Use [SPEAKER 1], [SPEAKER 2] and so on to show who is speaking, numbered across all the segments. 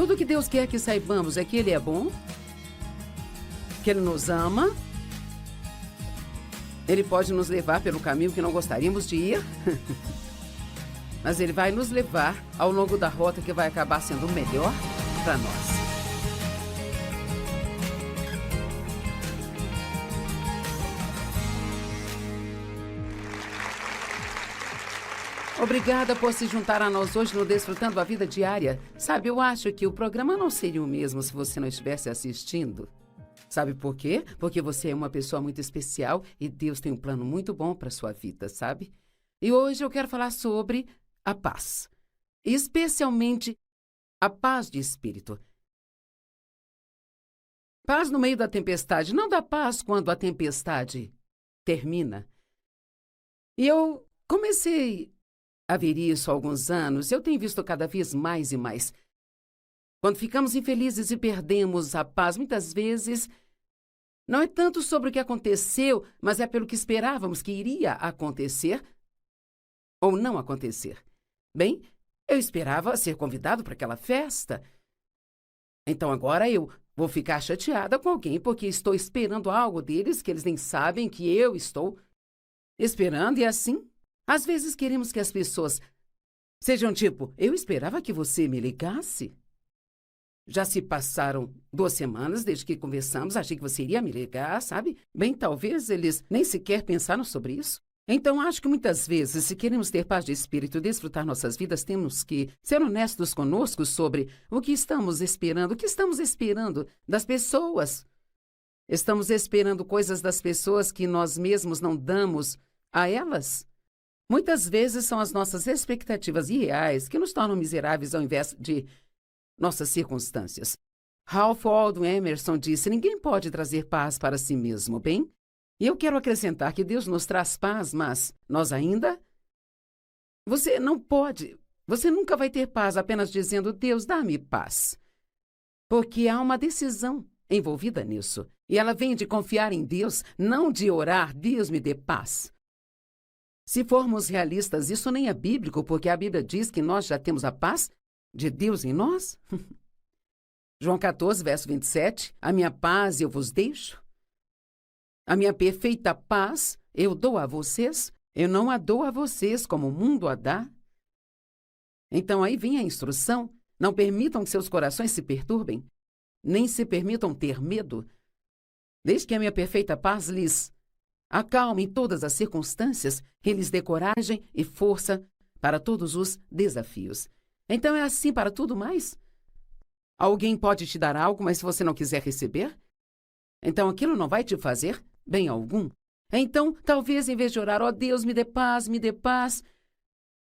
[SPEAKER 1] Tudo que Deus quer que saibamos é que Ele é bom, que Ele nos ama. Ele pode nos levar pelo caminho que não gostaríamos de ir, mas Ele vai nos levar ao longo da rota que vai acabar sendo melhor para nós. Obrigada por se juntar a nós hoje no Desfrutando a Vida Diária. Sabe, eu acho que o programa não seria o mesmo se você não estivesse assistindo. Sabe por quê? Porque você é uma pessoa muito especial e Deus tem um plano muito bom para sua vida, sabe? E hoje eu quero falar sobre a paz. Especialmente a paz de espírito. Paz no meio da tempestade, não dá paz quando a tempestade termina. E eu comecei a ver isso há alguns anos. Eu tenho visto cada vez mais e mais. Quando ficamos infelizes e perdemos a paz, muitas vezes, não é tanto sobre o que aconteceu, mas é pelo que esperávamos que iria acontecer ou não acontecer. Bem, eu esperava ser convidado para aquela festa. Então agora eu vou ficar chateada com alguém porque estou esperando algo deles que eles nem sabem que eu estou esperando. E assim, às vezes queremos que as pessoas sejam tipo, eu esperava que você me ligasse. Já se passaram 2 semanas desde que conversamos, achei que você iria me ligar, sabe? Bem, talvez eles nem sequer pensaram sobre isso. Então, acho que muitas vezes, se queremos ter paz de espírito e desfrutar nossas vidas, temos que ser honestos conosco sobre o que estamos esperando das pessoas. Estamos esperando coisas das pessoas que nós mesmos não damos a elas. Muitas vezes são as nossas expectativas irreais que nos tornam miseráveis ao invés de nossas circunstâncias. Ralph Waldo Emerson disse, ninguém pode trazer paz para si mesmo, bem? E eu quero acrescentar que Deus nos traz paz, mas nós ainda... Você nunca vai ter paz apenas dizendo, Deus, dá-me paz. Porque há uma decisão envolvida nisso. E ela vem de confiar em Deus, não de orar, Deus me dê paz. Se formos realistas, isso nem é bíblico, porque a Bíblia diz que nós já temos a paz de Deus em nós? João 14, verso 27, a minha paz eu vos deixo. A minha perfeita paz eu dou a vocês. Eu não a dou a vocês como o mundo a dá. Então aí vem a instrução. Não permitam que seus corações se perturbem, nem se permitam ter medo. Desde que a minha perfeita paz lhes acalme em todas as circunstâncias e lhes dê coragem e força para todos os desafios. Então é assim para tudo mais? Alguém pode te dar algo, mas se você não quiser receber, então aquilo não vai te fazer bem algum. Então, talvez em vez de orar, ó Deus, me dê paz,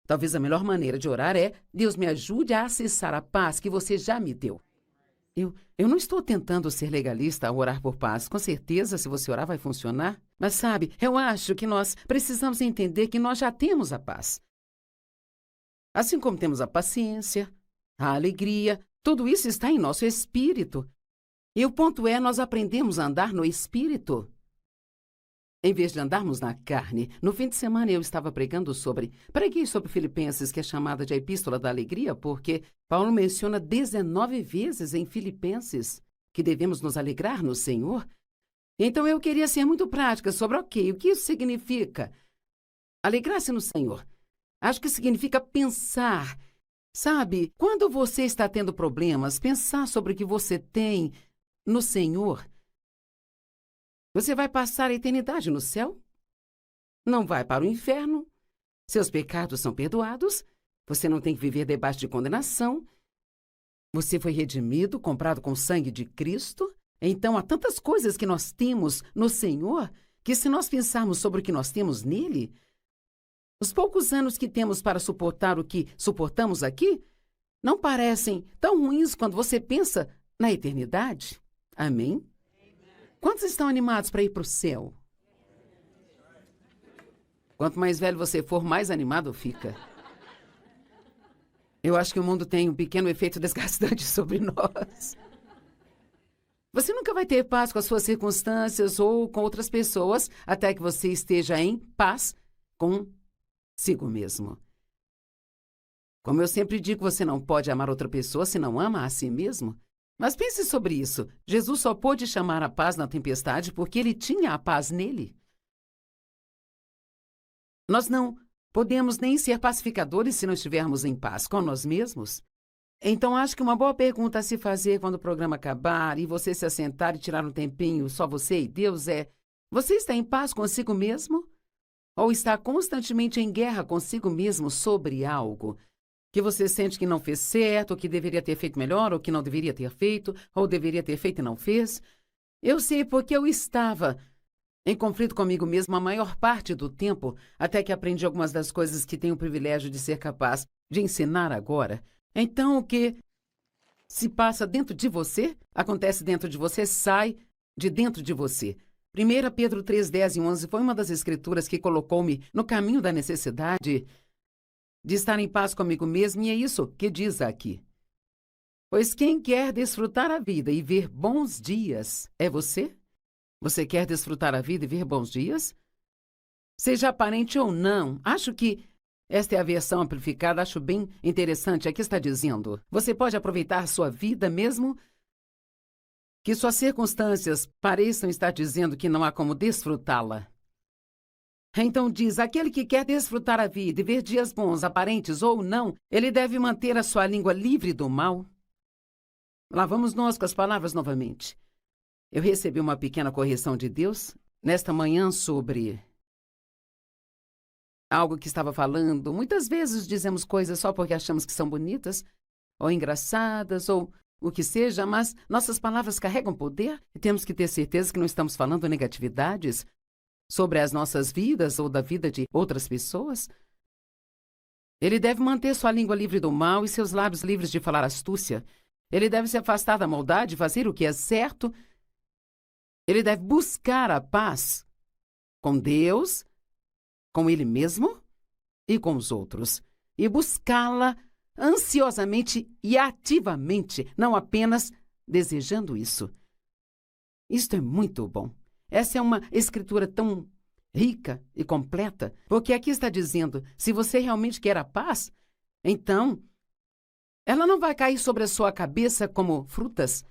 [SPEAKER 1] talvez a melhor maneira de orar é, Deus me ajude a acessar a paz que você já me deu. Eu não estou tentando ser legalista ao orar por paz. Com certeza, se você orar, vai funcionar. Mas sabe, eu acho que nós precisamos entender que nós já temos a paz. Assim como temos a paciência, a alegria, tudo isso está em nosso espírito. E o ponto é, nós aprendemos a andar no espírito, em vez de andarmos na carne. No fim de semana eu estava preguei sobre Filipenses, que é chamada de a Epístola da Alegria, porque Paulo menciona 19 vezes em Filipenses que devemos nos alegrar no Senhor. Então eu queria ser muito prática sobre, o que isso significa? Alegrar-se no Senhor. Acho que significa pensar. Sabe, quando você está tendo problemas, pensar sobre o que você tem no Senhor. Você vai passar a eternidade no céu? Não vai para o inferno? Seus pecados são perdoados? Você não tem que viver debaixo de condenação? Você foi redimido, comprado com o sangue de Cristo? Então, há tantas coisas que nós temos no Senhor, que se nós pensarmos sobre o que nós temos nele, os poucos anos que temos para suportar o que suportamos aqui, não parecem tão ruins quando você pensa na eternidade. Amém? Quantos estão animados para ir para o céu? Quanto mais velho você for, mais animado fica. Eu acho que o mundo tem um pequeno efeito desgastante sobre nós. Você nunca vai ter paz com as suas circunstâncias ou com outras pessoas até que você esteja em paz consigo mesmo. Como eu sempre digo, você não pode amar outra pessoa se não ama a si mesmo. Mas pense sobre isso. Jesus só pôde chamar a paz na tempestade porque ele tinha a paz nele. Nós não podemos nem ser pacificadores se não estivermos em paz com nós mesmos. Então, acho que uma boa pergunta a se fazer quando o programa acabar e você se assentar e tirar um tempinho, só você e Deus, é: você está em paz consigo mesmo? Ou está constantemente em guerra consigo mesmo sobre algo que você sente que não fez certo, ou que deveria ter feito melhor, ou que não deveria ter feito, ou deveria ter feito e não fez? Eu sei porque eu estava em conflito comigo mesmo a maior parte do tempo, até que aprendi algumas das coisas que tenho o privilégio de ser capaz de ensinar agora. Então, o que se passa dentro de você, acontece dentro de você, sai de dentro de você. 1 Pedro 3, 10 e 11 foi uma das escrituras que colocou-me no caminho da necessidade de estar em paz comigo mesmo, e é isso que diz aqui. Pois quem quer desfrutar a vida e ver bons dias é você? Você quer desfrutar a vida e ver bons dias? Seja aparente ou não, acho que esta é a versão amplificada, acho bem interessante. Aqui está dizendo: você pode aproveitar sua vida mesmo que suas circunstâncias pareçam estar dizendo que não há como desfrutá-la. Então diz: aquele que quer desfrutar a vida e ver dias bons, aparentes ou não, ele deve manter a sua língua livre do mal. Lá vamos nós com as palavras novamente. Eu recebi uma pequena correção de Deus nesta manhã sobre algo que estava falando. Muitas vezes dizemos coisas só porque achamos que são bonitas, ou engraçadas, ou o que seja, mas nossas palavras carregam poder e temos que ter certeza que não estamos falando negatividades sobre as nossas vidas ou da vida de outras pessoas. Ele deve manter sua língua livre do mal e seus lábios livres de falar astúcia. Ele deve se afastar da maldade, fazer o que é certo. Ele deve buscar a paz com Deus, com ele mesmo e com os outros, e buscá-la ansiosamente e ativamente, não apenas desejando isso. Isto é muito bom. Essa é uma escritura tão rica e completa, porque aqui está dizendo: se você realmente quer a paz, então ela não vai cair sobre a sua cabeça como frutas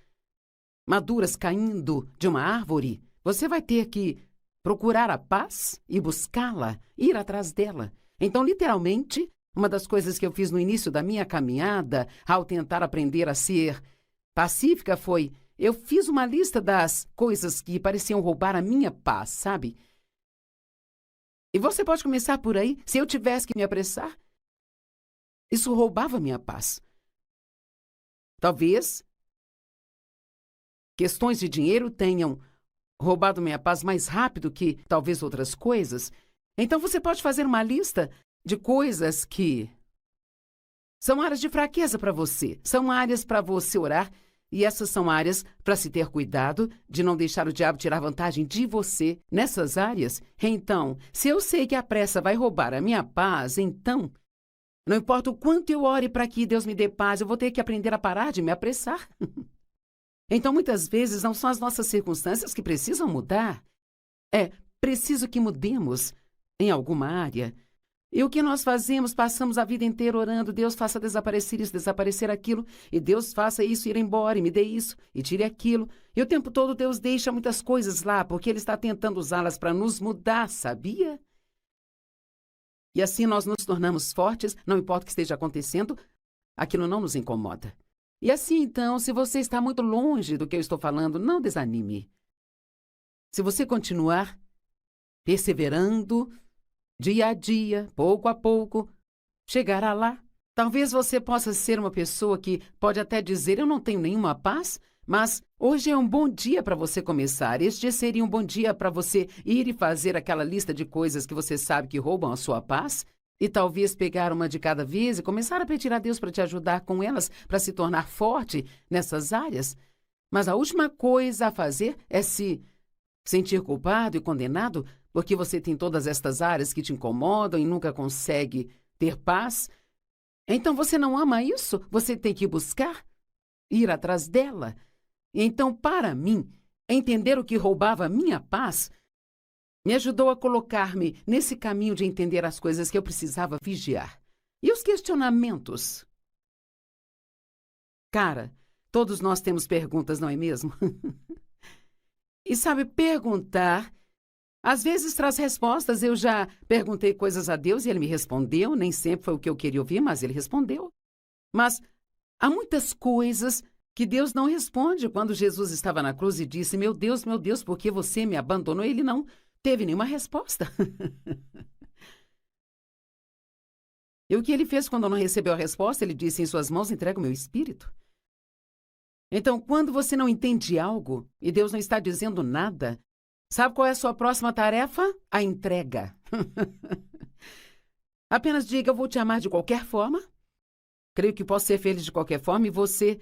[SPEAKER 1] maduras caindo de uma árvore. Você vai ter que procurar a paz e buscá-la, ir atrás dela. Então, literalmente, uma das coisas que eu fiz no início da minha caminhada, ao tentar aprender a ser pacífica, foi: eu fiz uma lista das coisas que pareciam roubar a minha paz, sabe? E você pode começar por aí. Se eu tivesse que me apressar, isso roubava a minha paz. Talvez questões de dinheiro tenham roubado minha paz mais rápido que talvez outras coisas. Então você pode fazer uma lista de coisas que são áreas de fraqueza para você, são áreas para você orar, e essas são áreas para se ter cuidado de não deixar o diabo tirar vantagem de você nessas áreas. Então, se eu sei que a pressa vai roubar a minha paz, então, não importa o quanto eu ore para que Deus me dê paz, eu vou ter que aprender a parar de me apressar. Então, muitas vezes, não são as nossas circunstâncias que precisam mudar. É preciso que mudemos em alguma área. E o que nós fazemos? Passamos a vida inteira orando: Deus faça desaparecer isso, desaparecer aquilo, e Deus faça isso ir embora, e me dê isso, e tire aquilo. E o tempo todo Deus deixa muitas coisas lá, porque Ele está tentando usá-las para nos mudar, sabia? E assim nós nos tornamos fortes, não importa o que esteja acontecendo, aquilo não nos incomoda. E assim, então, se você está muito longe do que eu estou falando, não desanime. Se você continuar perseverando, dia a dia, pouco a pouco, chegará lá. Talvez você possa ser uma pessoa que pode até dizer: eu não tenho nenhuma paz, mas hoje é um bom dia para você começar. Este seria um bom dia para você ir e fazer aquela lista de coisas que você sabe que roubam a sua paz, e talvez pegar uma de cada vez e começar a pedir a Deus para te ajudar com elas, para se tornar forte nessas áreas. Mas a última coisa a fazer é se sentir culpado e condenado porque você tem todas estas áreas que te incomodam e nunca consegue ter paz. Então você não ama isso? Você tem que buscar, ir atrás dela. E então, para mim, entender o que roubava a minha paz me ajudou a colocar-me nesse caminho de entender as coisas que eu precisava vigiar. E os questionamentos? Cara, todos nós temos perguntas, não é mesmo? E sabe, perguntar, às vezes traz respostas. Eu já perguntei coisas a Deus e ele me respondeu. Nem sempre foi o que eu queria ouvir, mas ele respondeu. Mas há muitas coisas que Deus não responde. Quando Jesus estava na cruz e disse, meu Deus, por que você me abandonou? Ele não teve nenhuma resposta. E o que ele fez quando não recebeu a resposta? Ele disse, em suas mãos entrego o meu espírito. Então, quando você não entende algo e Deus não está dizendo nada, sabe qual é a sua próxima tarefa? A entrega. Apenas diga, eu vou te amar de qualquer forma. Creio que posso ser feliz de qualquer forma e você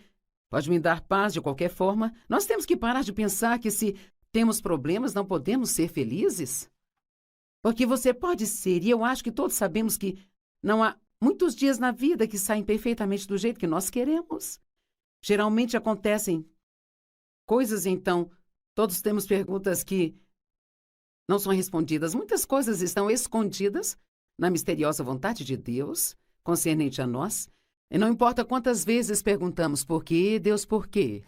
[SPEAKER 1] pode me dar paz de qualquer forma. Nós temos que parar de pensar que se temos problemas não podemos ser felizes. Porque você pode ser, e eu acho que todos sabemos que não há muitos dias na vida que saem perfeitamente do jeito que nós queremos. Geralmente acontecem coisas, então, todos temos perguntas que não são respondidas. Muitas coisas estão escondidas na misteriosa vontade de Deus, concernente a nós. E não importa quantas vezes perguntamos por quê, Deus, por quê?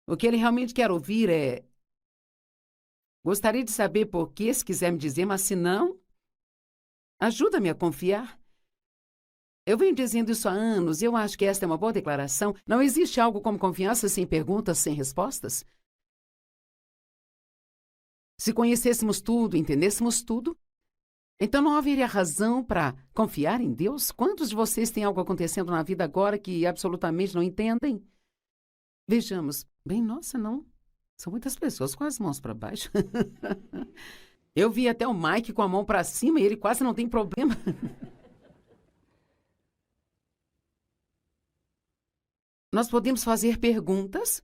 [SPEAKER 1] O que ele realmente quer ouvir é: gostaria de saber por quê, se quiser me dizer, mas se não, ajuda-me a confiar. Eu venho dizendo isso há anos e eu acho que esta é uma boa declaração. Não existe algo como confiança sem perguntas, sem respostas. Se conhecêssemos tudo, entendêssemos tudo, então não haveria razão para confiar em Deus? Quantos de vocês têm algo acontecendo na vida agora que absolutamente não entendem? Vejamos. Bem, nossa, não. São muitas pessoas com as mãos para baixo. Eu vi até o Mike com a mão para cima e ele quase não tem problema. Nós podemos fazer perguntas.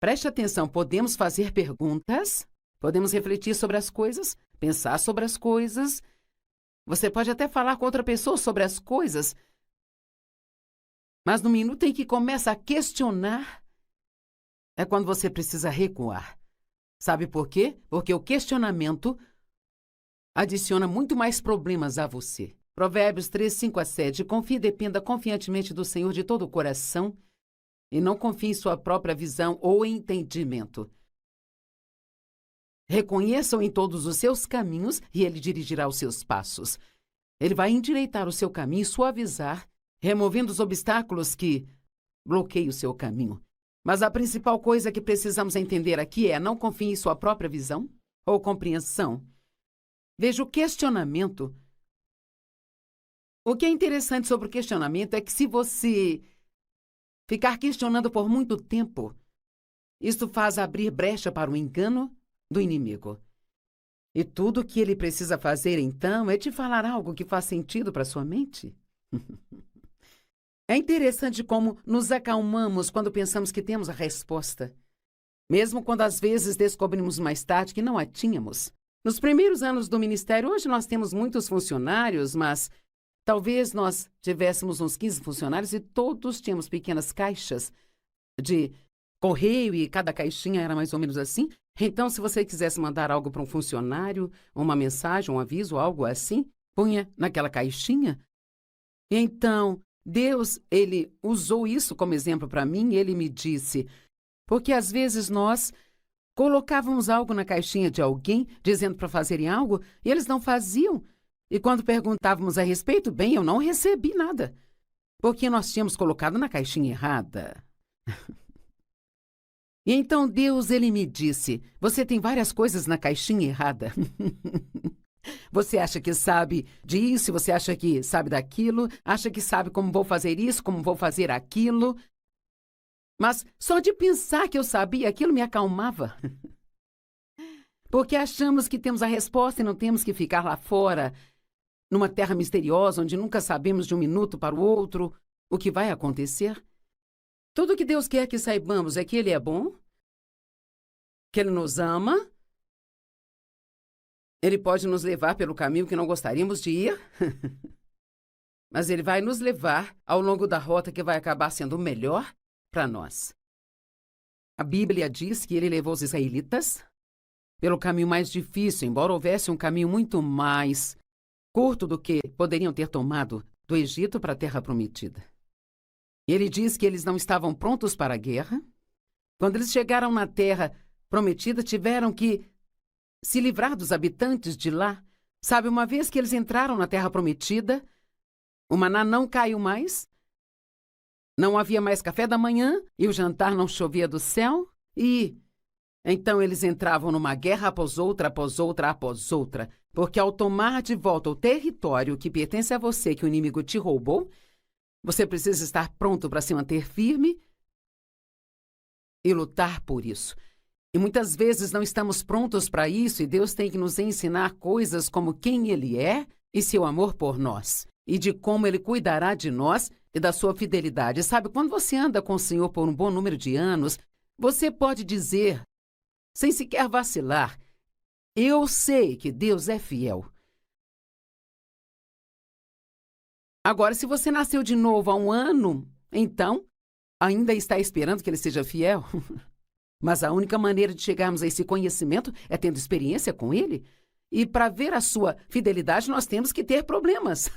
[SPEAKER 1] Preste atenção, podemos fazer perguntas. Podemos refletir sobre as coisas, pensar sobre as coisas. Você pode até falar com outra pessoa sobre as coisas. Mas no minuto em que começa a questionar, é quando você precisa recuar. Sabe por quê? Porque o questionamento adiciona muito mais problemas a você. Provérbios 3, 5-7. Confie e dependa confiantemente do Senhor de todo o coração e não confie em sua própria visão ou entendimento. Reconheça-o em todos os seus caminhos e ele dirigirá os seus passos. Ele vai endireitar o seu caminho e suavizar, removendo os obstáculos que bloqueiam o seu caminho. Mas a principal coisa que precisamos entender aqui é: não confie em sua própria visão ou compreensão. Veja, o questionamento. O que é interessante sobre o questionamento é que se você ficar questionando por muito tempo, isto faz abrir brecha para o engano do inimigo. E tudo o que ele precisa fazer, então, é te falar algo que faz sentido para sua mente. É interessante como nos acalmamos quando pensamos que temos a resposta, mesmo quando às vezes descobrimos mais tarde que não a tínhamos. Nos primeiros anos do ministério, hoje nós temos muitos funcionários, mas talvez nós tivéssemos uns 15 funcionários e todos tínhamos pequenas caixas de correio e cada caixinha era mais ou menos assim. Então, se você quisesse mandar algo para um funcionário, uma mensagem, um aviso, algo assim, punha naquela caixinha. E então, Deus, ele usou isso como exemplo para mim e ele me disse, porque às vezes nós colocávamos algo na caixinha de alguém, dizendo para fazerem algo, e eles não faziam. E quando perguntávamos a respeito, bem, eu não recebi nada, porque nós tínhamos colocado na caixinha errada. E então Deus, ele me disse, você tem várias coisas na caixinha errada. Você acha que sabe disso, você acha que sabe daquilo, acha que sabe como vou fazer isso, como vou fazer aquilo. Mas só de pensar que eu sabia, aquilo me acalmava. Porque achamos que temos a resposta e não temos que ficar lá fora, numa terra misteriosa, onde nunca sabemos de um minuto para o outro o que vai acontecer. Tudo o que Deus quer que saibamos é que Ele é bom, que Ele nos ama, Ele pode nos levar pelo caminho que não gostaríamos de ir, mas Ele vai nos levar ao longo da rota que vai acabar sendo melhor para nós. A Bíblia diz que Ele levou os israelitas pelo caminho mais difícil, embora houvesse um caminho muito mais curto do que poderiam ter tomado do Egito para a Terra Prometida. Ele diz que eles não estavam prontos para a guerra. Quando eles chegaram na Terra Prometida, tiveram que se livrar dos habitantes de lá. Sabe, uma vez que eles entraram na Terra Prometida, o maná não caiu mais, não havia mais café da manhã e o jantar não chovia do céu. E então eles entravam numa guerra após outra, após outra, após outra, porque ao tomar de volta o território que pertence a você, que o inimigo te roubou, você precisa estar pronto para se manter firme e lutar por isso. E muitas vezes não estamos prontos para isso e Deus tem que nos ensinar coisas como quem Ele é e seu amor por nós, e de como Ele cuidará de nós e da sua fidelidade. Sabe, quando você anda com o Senhor por um bom número de anos, você pode dizer, sem sequer vacilar, eu sei que Deus é fiel. Agora, se você nasceu de novo há um ano, então ainda está esperando que Ele seja fiel? Mas a única maneira de chegarmos a esse conhecimento é tendo experiência com Ele. E para ver a sua fidelidade, nós temos que ter problemas.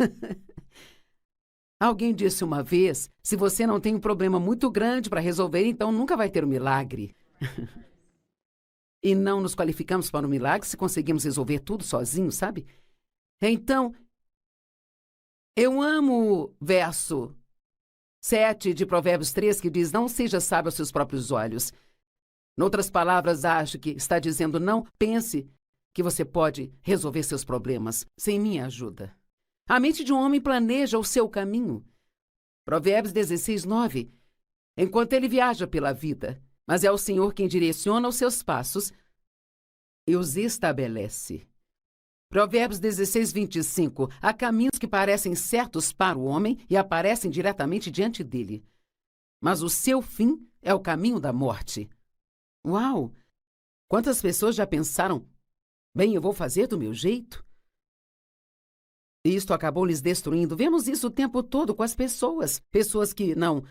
[SPEAKER 1] Alguém disse uma vez, se você não tem um problema muito grande para resolver, então nunca vai ter um milagre. E não nos qualificamos para um milagre se conseguimos resolver tudo sozinhos, sabe? Então, eu amo o verso 7 de Provérbios 3, que diz, não seja sábio aos seus próprios olhos. Em outras palavras, acho que está dizendo, não pense que você pode resolver seus problemas sem minha ajuda. A mente de um homem planeja o seu caminho. Provérbios 16, 9. Enquanto ele viaja pela vida, mas é o Senhor quem direciona os seus passos e os estabelece. Provérbios 16, 25. Há caminhos que parecem certos para o homem e aparecem diretamente diante dele. Mas o seu fim é o caminho da morte. Uau! Quantas pessoas já pensaram, bem, eu vou fazer do meu jeito? E isto acabou lhes destruindo. Vemos isso o tempo todo com as pessoas. Pessoas que não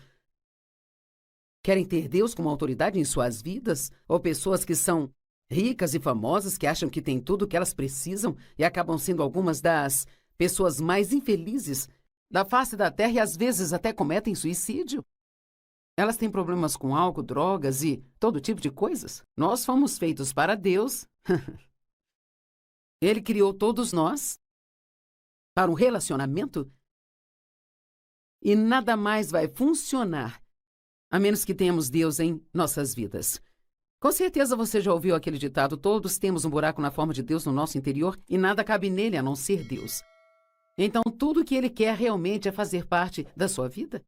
[SPEAKER 1] querem ter Deus como autoridade em suas vidas, ou pessoas que são ricas e famosas, que acham que têm tudo o que elas precisam e acabam sendo algumas das pessoas mais infelizes da face da Terra e às vezes até cometem suicídio. Elas têm problemas com álcool, drogas e todo tipo de coisas. Nós fomos feitos para Deus. Ele criou todos nós para um relacionamento e nada mais vai funcionar a menos que tenhamos Deus em nossas vidas. Com certeza você já ouviu aquele ditado, todos temos um buraco na forma de Deus no nosso interior e nada cabe nele a não ser Deus. Então tudo o que Ele quer realmente é fazer parte da sua vida.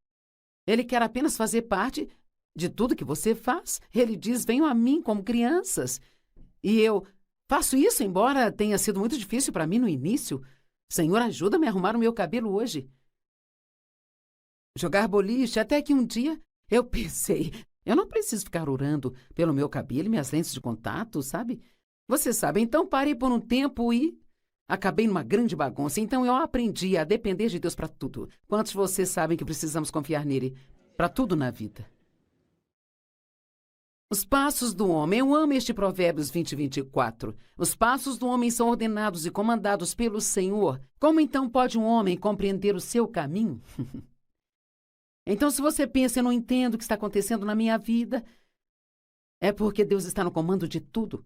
[SPEAKER 1] Ele quer apenas fazer parte de tudo que você faz. Ele diz, venham a mim como crianças. E eu faço isso, embora tenha sido muito difícil para mim no início. Senhor, ajuda-me a arrumar o meu cabelo hoje. Jogar boliche, até que um dia eu pensei, eu não preciso ficar orando pelo meu cabelo e minhas lentes de contato, sabe? Você sabe, então parei por um tempo e acabei numa grande bagunça. Então eu aprendi a depender de Deus para tudo. Quantos de vocês sabem que precisamos confiar nele para tudo na vida? Os passos do homem. Eu amo este Provérbios 20, 24. Os passos do homem são ordenados e comandados pelo Senhor. Como então pode um homem compreender o seu caminho? Então, se você pensa, eu não entendo o que está acontecendo na minha vida, é porque Deus está no comando de tudo.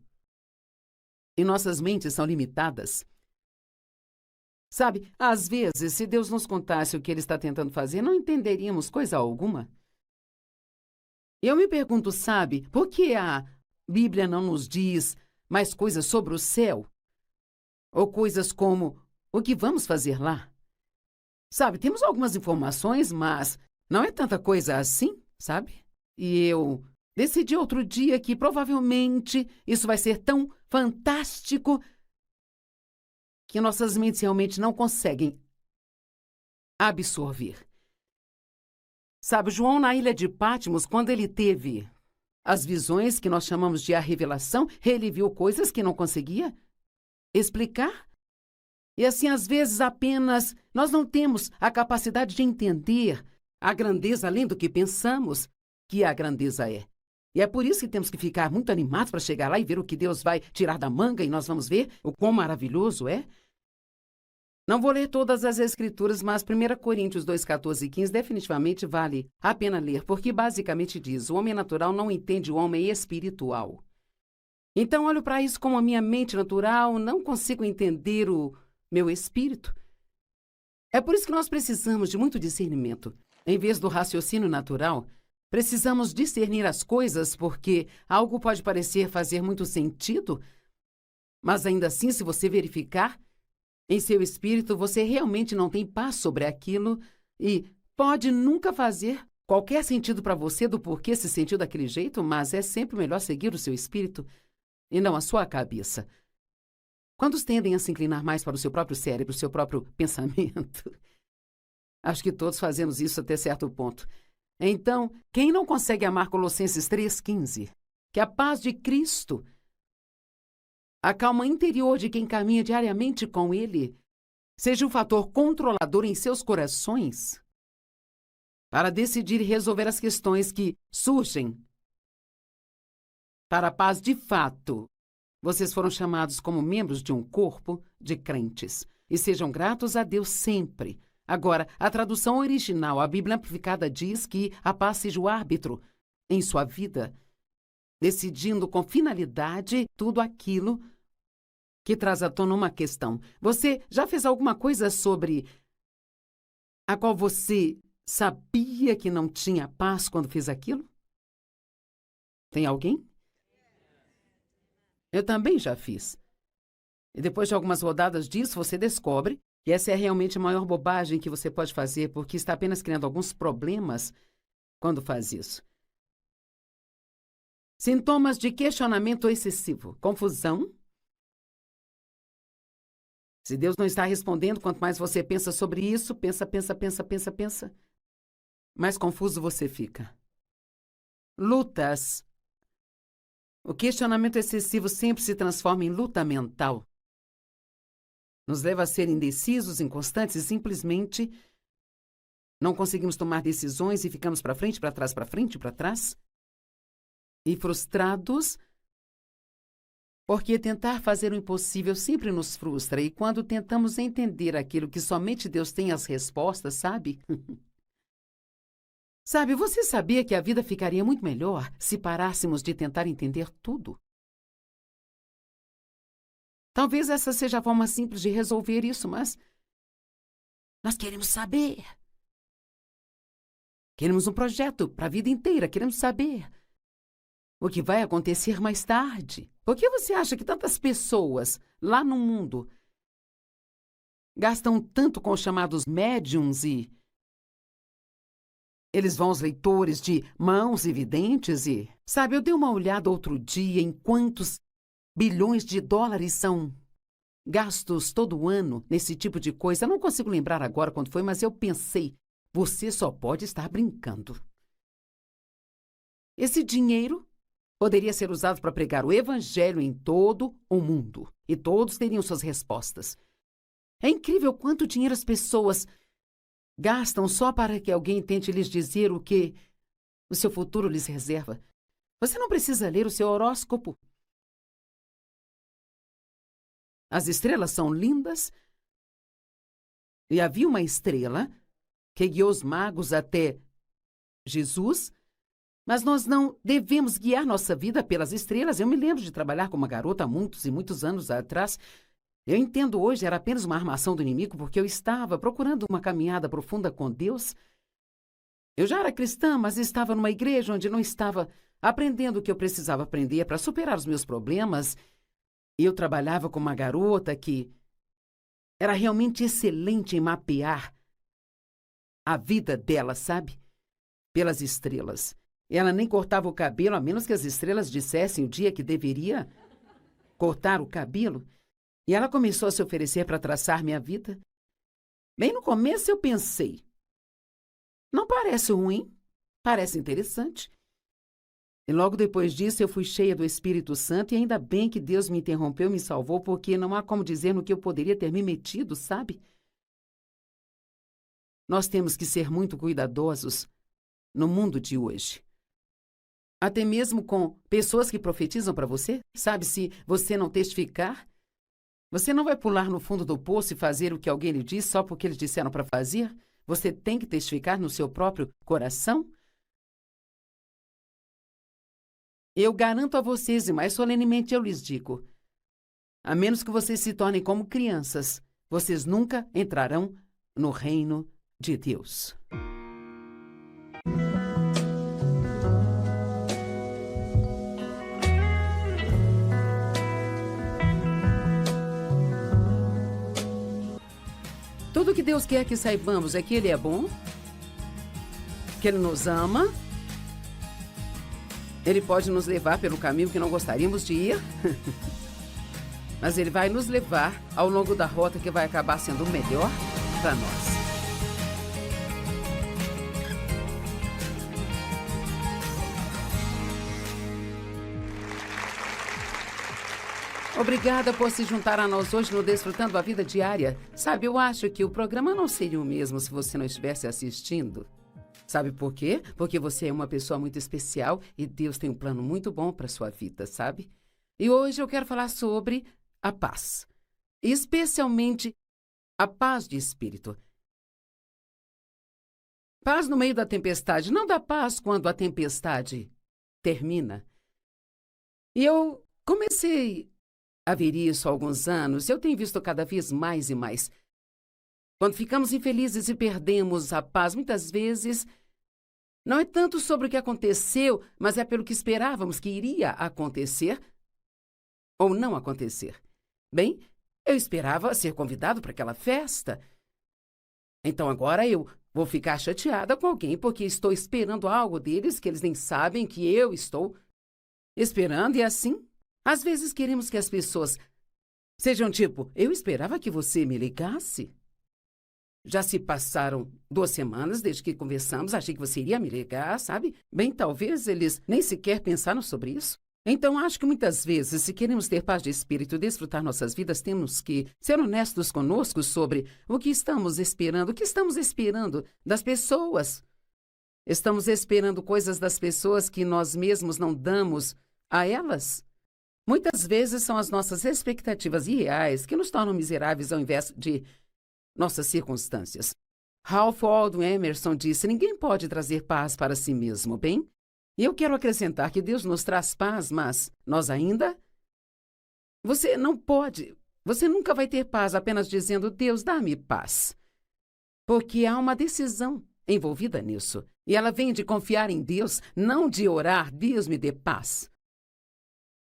[SPEAKER 1] E nossas mentes são limitadas. Sabe, às vezes, se Deus nos contasse o que Ele está tentando fazer, não entenderíamos coisa alguma. Eu me pergunto, sabe, por que a Bíblia não nos diz mais coisas sobre o céu? Ou coisas como, o que vamos fazer lá? Sabe, temos algumas informações, mas não é tanta coisa assim, sabe? E eu decidi outro dia que provavelmente isso vai ser tão fantástico que nossas mentes realmente não conseguem absorver. Sabe, João, na ilha de Patmos, quando ele teve as visões que nós chamamos de a revelação, ele viu coisas que não conseguia explicar. E assim, às vezes, apenas nós não temos a capacidade de entender a grandeza além do que pensamos que a grandeza é. E é por isso que temos que ficar muito animados para chegar lá e ver o que Deus vai tirar da manga e nós vamos ver o quão maravilhoso é. Não vou ler todas as escrituras, mas 1 Coríntios 2, 14 e 15 definitivamente vale a pena ler, porque basicamente diz: o homem natural não entende o homem espiritual. Então olho para isso como a minha mente natural, não consigo entender o meu espírito. É por isso que nós precisamos de muito discernimento. Em vez do raciocínio natural, precisamos discernir as coisas, porque algo pode parecer fazer muito sentido, mas ainda assim, se você verificar, em seu espírito você realmente não tem paz sobre aquilo e pode nunca fazer qualquer sentido para você do porquê se sentiu daquele jeito, mas é sempre melhor seguir o seu espírito e não a sua cabeça. Quantos tendem a se inclinar mais para o seu próprio cérebro, o seu próprio pensamento? Acho que todos fazemos isso até certo ponto. Então, quem não consegue amar Colossenses 3,15? Que a paz de Cristo, a calma interior de quem caminha diariamente com Ele, seja o fator controlador em seus corações para decidir e resolver as questões que surgem. Para a paz de fato, vocês foram chamados como membros de um corpo de crentes. E sejam gratos a Deus sempre. Agora, a tradução original, a Bíblia Amplificada, diz que a paz seja o árbitro em sua vida, decidindo com finalidade tudo aquilo que traz à tona uma questão. Você já fez alguma coisa sobre a qual você sabia que não tinha paz quando fez aquilo? Tem alguém? Eu também já fiz. E depois de algumas rodadas disso, você descobre que essa é realmente a maior bobagem que você pode fazer, porque está apenas criando alguns problemas quando faz isso. Sintomas de questionamento excessivo. Confusão. Se Deus não está respondendo, quanto mais você pensa sobre isso, pensa, mais confuso você fica. Lutas. O questionamento excessivo sempre se transforma em luta mental. Nos leva a ser indecisos, inconstantes e simplesmente não conseguimos tomar decisões e ficamos para frente, para trás, para frente, para trás. E frustrados, porque tentar fazer o impossível sempre nos frustra. E quando tentamos entender aquilo que somente Deus tem as respostas, sabe? Sabe, você sabia que a vida ficaria muito melhor se parássemos de tentar entender tudo? Talvez essa seja a forma simples de resolver isso, mas nós queremos saber. Queremos um projeto para a vida inteira, queremos saber o que vai acontecer mais tarde. Por que você acha que tantas pessoas lá no mundo gastam tanto com os chamados médiums e eles vão aos leitores de mãos e videntes e... Sabe, eu dei uma olhada outro dia em quantos bilhões de dólares são gastos todo ano nesse tipo de coisa. Eu não consigo lembrar agora quando foi, mas eu pensei, você só pode estar brincando. Esse dinheiro poderia ser usado para pregar o evangelho em todo o mundo. E todos teriam suas respostas. É incrível quanto dinheiro as pessoas gastam só para que alguém tente lhes dizer o que o seu futuro lhes reserva. Você não precisa ler o seu horóscopo. As estrelas são lindas. E havia uma estrela que guiou os magos até Jesus. Mas nós não devemos guiar nossa vida pelas estrelas. Eu me lembro de trabalhar com uma garota há muitos e muitos anos atrás. Eu entendo hoje, era apenas uma armação do inimigo, porque eu estava procurando uma caminhada profunda com Deus. Eu já era cristã, mas estava numa igreja onde não estava aprendendo o que eu precisava aprender para superar os meus problemas. E eu trabalhava com uma garota que era realmente excelente em mapear a vida dela, sabe? Pelas estrelas. Ela nem cortava o cabelo, a menos que as estrelas dissessem o dia que deveria cortar o cabelo. E ela começou a se oferecer para traçar minha vida. Bem no começo eu pensei, não parece ruim, parece interessante. E logo depois disso eu fui cheia do Espírito Santo e ainda bem que Deus me interrompeu e me salvou, porque não há como dizer no que eu poderia ter me metido, sabe? Nós temos que ser muito cuidadosos no mundo de hoje. Até mesmo com pessoas que profetizam para você, sabe, se você não testificar, Você não vai pular no fundo do poço e fazer o que alguém lhe diz só porque eles disseram para fazer? Você tem que testificar no seu próprio coração? Eu garanto a vocês, e mais solenemente eu lhes digo, a menos que vocês se tornem como crianças, vocês nunca entrarão no reino de Deus. Tudo que Deus quer que saibamos é que Ele é bom, que Ele nos ama, Ele pode nos levar pelo caminho que não gostaríamos de ir, mas Ele vai nos levar ao longo da rota que vai acabar sendo o melhor para nós. Obrigada por se juntar a nós hoje no Desfrutando a Vida Diária. Sabe, eu acho que o programa não seria o mesmo se você não estivesse assistindo. Sabe por quê? Porque você é uma pessoa muito especial e Deus tem um plano muito bom para sua vida, sabe? E hoje eu quero falar sobre a paz, especialmente a paz de espírito. Paz no meio da tempestade, não dá paz quando a tempestade termina. E eu comecei a ver isso há alguns anos, eu tenho visto cada vez mais e mais. Quando ficamos infelizes e perdemos a paz, muitas vezes, não é tanto sobre o que aconteceu, mas é pelo que esperávamos que iria acontecer ou não acontecer. Bem, eu esperava ser convidado para aquela festa. Então agora eu vou ficar chateada com alguém porque estou esperando algo deles que eles nem sabem que eu estou esperando e assim. Às vezes queremos que as pessoas sejam tipo, eu esperava que você me ligasse. Já se passaram 2 semanas desde que conversamos, achei que você iria me ligar, sabe? Bem, talvez eles nem sequer pensaram sobre isso. Então, acho que muitas vezes, se queremos ter paz de espírito e desfrutar nossas vidas, temos que ser honestos conosco sobre o que estamos esperando das pessoas. Estamos esperando coisas das pessoas que nós mesmos não damos a elas. Muitas vezes são as nossas expectativas irreais que nos tornam miseráveis ao invés de nossas circunstâncias. Ralph Waldo Emerson disse, ninguém pode trazer paz para si mesmo, bem? E eu quero acrescentar que Deus nos traz paz, mas nós ainda... Você nunca vai ter paz apenas dizendo, Deus, dá-me paz. Porque há uma decisão envolvida nisso. E ela vem de confiar em Deus, não de orar, Deus me dê paz.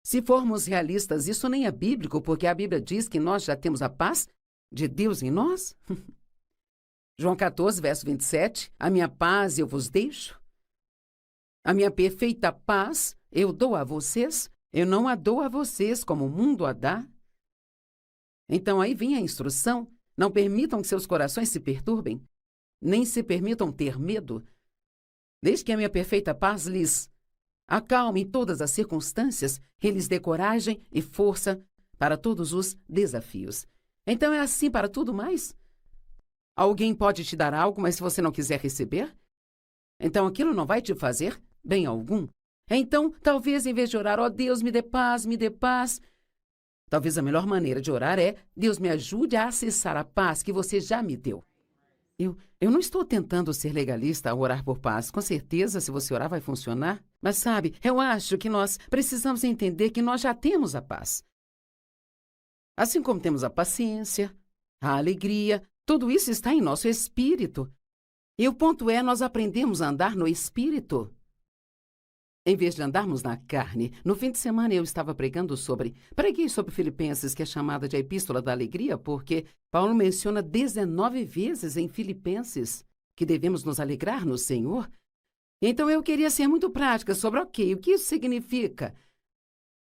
[SPEAKER 1] Se formos realistas, isso nem é bíblico, porque a Bíblia diz que nós já temos a paz de Deus em nós. João 14, verso 27, a minha paz eu vos deixo. A minha perfeita paz eu dou a vocês, eu não a dou a vocês como o mundo a dá. Então aí vem a instrução, não permitam que seus corações se perturbem, nem se permitam ter medo. Desde que a minha perfeita paz lhes acalme em todas as circunstâncias e lhes dê coragem e força para todos os desafios. Então é assim para tudo mais? Alguém pode te dar algo, mas se você não quiser receber, então aquilo não vai te fazer bem algum. Então, talvez em vez de orar, ó Deus, me dê paz, talvez a melhor maneira de orar é, Deus me ajude a acessar a paz que você já me deu. Eu não estou tentando ser legalista ao orar por paz. Com certeza, se você orar, vai funcionar. Mas sabe, eu acho que nós precisamos entender que nós já temos a paz. Assim como temos a paciência, a alegria, tudo isso está em nosso espírito. E o ponto é, nós aprendemos a andar no espírito, em vez de andarmos na carne. No fim de semana eu estava preguei sobre Filipenses, que é chamada de a Epístola da Alegria, porque Paulo menciona 19 vezes em Filipenses que devemos nos alegrar no Senhor. Então eu queria ser muito prática sobre, o que isso significa?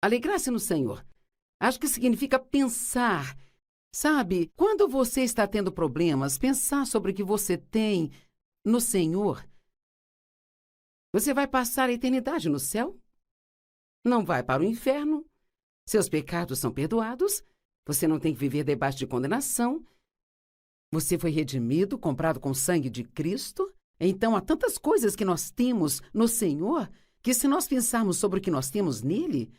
[SPEAKER 1] Alegrar-se no Senhor. Acho que significa pensar. Sabe, quando você está tendo problemas, pensar sobre o que você tem no Senhor. Você vai passar a eternidade no céu? Não vai para o inferno? Seus pecados são perdoados? Você não tem que viver debaixo de condenação? Você foi redimido, comprado com o sangue de Cristo? Então há tantas coisas que nós temos no Senhor que se nós pensarmos sobre o que nós temos nele,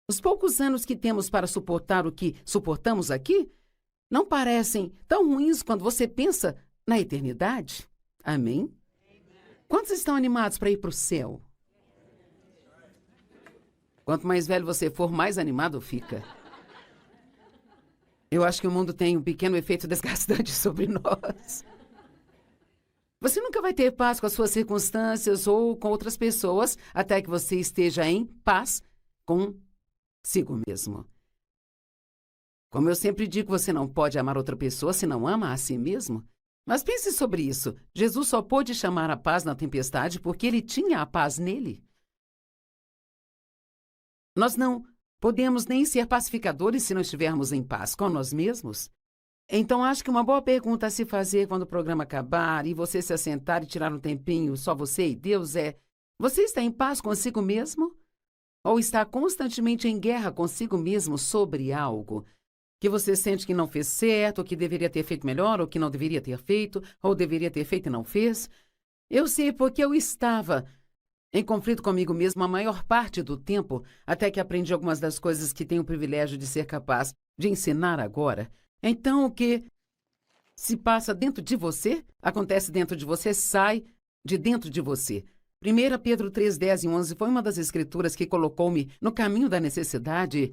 [SPEAKER 1] Os poucos anos que temos para suportar o que suportamos aqui não parecem tão ruins quando você pensa na eternidade. Amém? Quantos estão animados para ir para o céu? Quanto mais velho você for, mais animado fica. Eu acho que o mundo tem um pequeno efeito desgastante sobre nós. Você nunca vai ter paz com as suas circunstâncias ou com outras pessoas até que você esteja em paz consigo mesmo. Como eu sempre digo, você não pode amar outra pessoa se não ama a si mesmo. Mas pense sobre isso. Jesus só pôde chamar a paz na tempestade porque ele tinha a paz nele. Nós não podemos nem ser pacificadores se não estivermos em paz com nós mesmos. Então, acho que uma boa pergunta a se fazer quando o programa acabar e você se assentar e tirar um tempinho, só você e Deus, é: você está em paz consigo mesmo? Ou está constantemente em guerra consigo mesmo sobre algo que você sente que não fez certo, ou que deveria ter feito melhor, ou que não deveria ter feito, ou deveria ter feito e não fez? Eu sei porque eu estava em conflito comigo mesmo a maior parte do tempo, até que aprendi algumas das coisas que tenho o privilégio de ser capaz de ensinar agora. Então, o que se passa dentro de você, acontece dentro de você, sai de dentro de você. 1 Pedro 3, 10 e 11 foi uma das escrituras que colocou-me no caminho da necessidade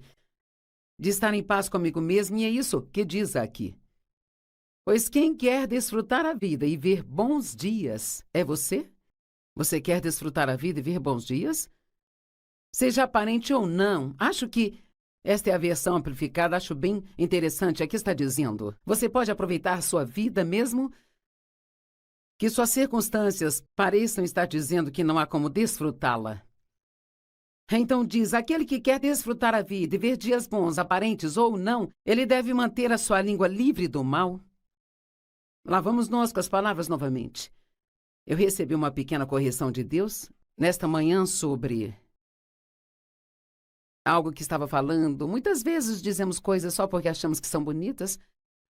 [SPEAKER 1] de estar em paz comigo mesmo, e é isso que diz aqui. Pois quem quer desfrutar a vida e ver bons dias é você? Você quer desfrutar a vida e ver bons dias? Seja aparente ou não, acho que esta é a versão amplificada, acho bem interessante. Aqui está dizendo: você pode aproveitar sua vida mesmo que suas circunstâncias pareçam estar dizendo que não há como desfrutá-la. Então diz: aquele que quer desfrutar a vida e ver dias bons, aparentes ou não, ele deve manter a sua língua livre do mal. Lá vamos nós com as palavras novamente. Eu recebi uma pequena correção de Deus nesta manhã sobre algo que estava falando. Muitas vezes dizemos coisas só porque achamos que são bonitas,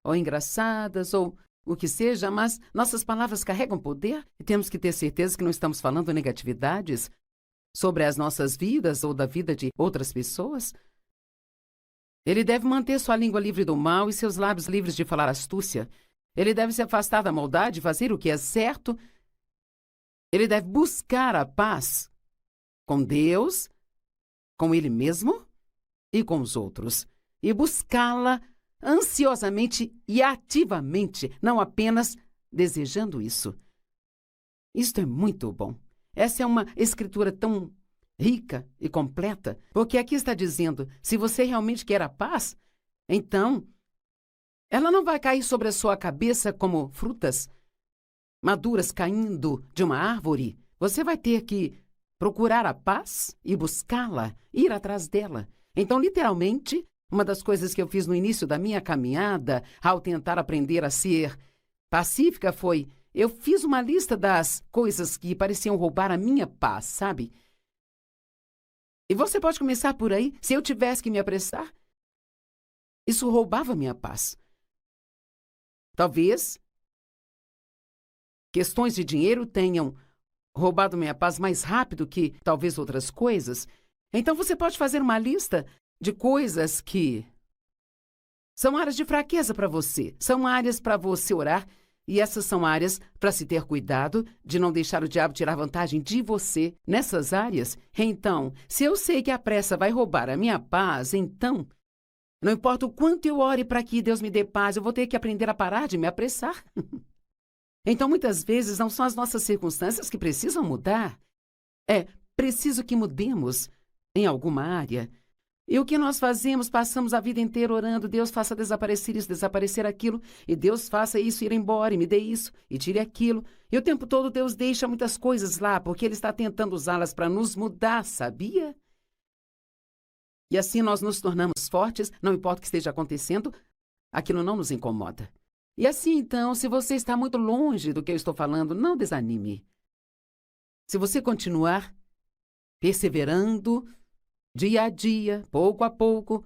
[SPEAKER 1] ou engraçadas, ou o que seja, mas nossas palavras carregam poder e temos que ter certeza que não estamos falando negatividades sobre as nossas vidas ou da vida de outras pessoas. Ele deve manter sua língua livre do mal e seus lábios livres de falar astúcia. Ele deve se afastar da maldade, fazer o que é certo. Ele deve buscar a paz com Deus, com ele mesmo e com os outros, e buscá-la ansiosamente e ativamente, não apenas desejando isso. Isto é muito bom. Essa é uma escritura tão rica e completa, porque aqui está dizendo: se você realmente quer a paz, então ela não vai cair sobre a sua cabeça como frutas maduras caindo de uma árvore. Você vai ter que procurar a paz e buscá-la, ir atrás dela. Então, literalmente, uma das coisas que eu fiz no início da minha caminhada, ao tentar aprender a ser pacífica, foi: eu fiz uma lista das coisas que pareciam roubar a minha paz, sabe? E você pode começar por aí. Se eu tivesse que me apressar, isso roubava a minha paz. Talvez questões de dinheiro tenham roubado minha paz mais rápido que talvez outras coisas. Então você pode fazer uma lista de coisas que são áreas de fraqueza para você, são áreas para você orar, e essas são áreas para se ter cuidado de não deixar o diabo tirar vantagem de você nessas áreas. Então, se eu sei que a pressa vai roubar a minha paz, então, não importa o quanto eu ore para que Deus me dê paz, eu vou ter que aprender a parar de me apressar. Então, muitas vezes, não são as nossas circunstâncias que precisam mudar. É preciso que mudemos em alguma área. E o que nós fazemos? Passamos a vida inteira orando: Deus faça desaparecer isso, desaparecer aquilo, e Deus faça isso ir embora, e me dê isso, e tire aquilo. E o tempo todo Deus deixa muitas coisas lá, porque Ele está tentando usá-las para nos mudar, sabia? E assim nós nos tornamos fortes, não importa o que esteja acontecendo, aquilo não nos incomoda. E assim, então, se você está muito longe do que eu estou falando, não desanime. Se você continuar perseverando, dia a dia, pouco a pouco,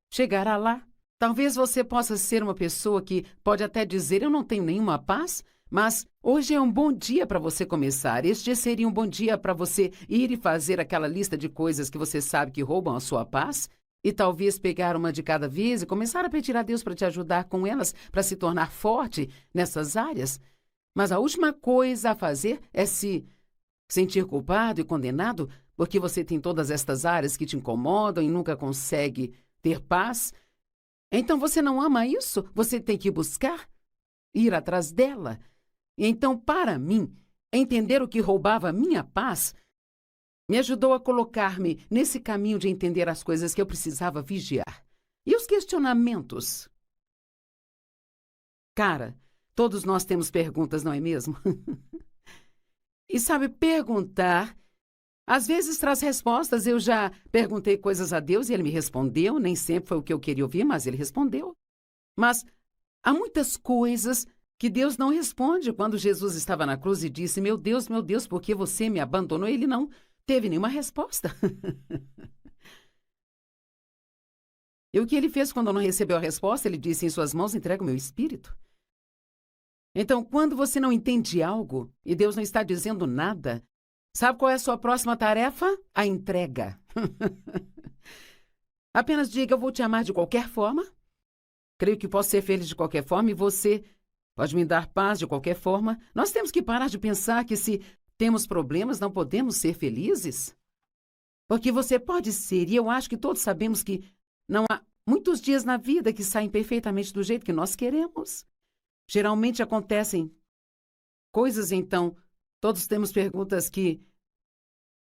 [SPEAKER 1] chegará lá. Talvez você possa ser uma pessoa que pode até dizer: eu não tenho nenhuma paz, mas hoje é um bom dia para você começar. Este seria um bom dia para você ir e fazer aquela lista de coisas que você sabe que roubam a sua paz. e talvez pegar uma de cada vez e começar a pedir a Deus para te ajudar com elas, para se tornar forte nessas áreas. Mas a última coisa a fazer é se sentir culpado e condenado porque você tem todas estas áreas que te incomodam e nunca consegue ter paz. Então você não ama isso? Você tem que buscar, ir atrás dela. E então, para mim, entender o que roubava minha paz me ajudou a colocar-me nesse caminho de entender as coisas que eu precisava vigiar. E os questionamentos? Cara, todos nós temos perguntas, não é mesmo? E sabe, perguntar, às vezes traz respostas. Eu já perguntei coisas a Deus e Ele me respondeu. Nem sempre foi o que eu queria ouvir, mas Ele respondeu. Mas há muitas coisas que Deus não responde. Quando Jesus estava na cruz e disse, meu Deus, por que você me abandonou? Ele não teve nenhuma resposta. E o que ele fez quando não recebeu a resposta? Ele disse, em suas mãos entrego o meu espírito. Então, quando você não entende algo e Deus não está dizendo nada, sabe qual é a sua próxima tarefa? A entrega. Apenas diga, eu vou te amar de qualquer forma. Creio que posso ser feliz de qualquer forma e você pode me dar paz de qualquer forma. Nós temos que parar de pensar que se temos problemas, não podemos ser felizes. Porque você pode ser, e eu acho que todos sabemos que não há muitos dias na vida que saem perfeitamente do jeito que nós queremos. Geralmente acontecem coisas, então, todos temos perguntas que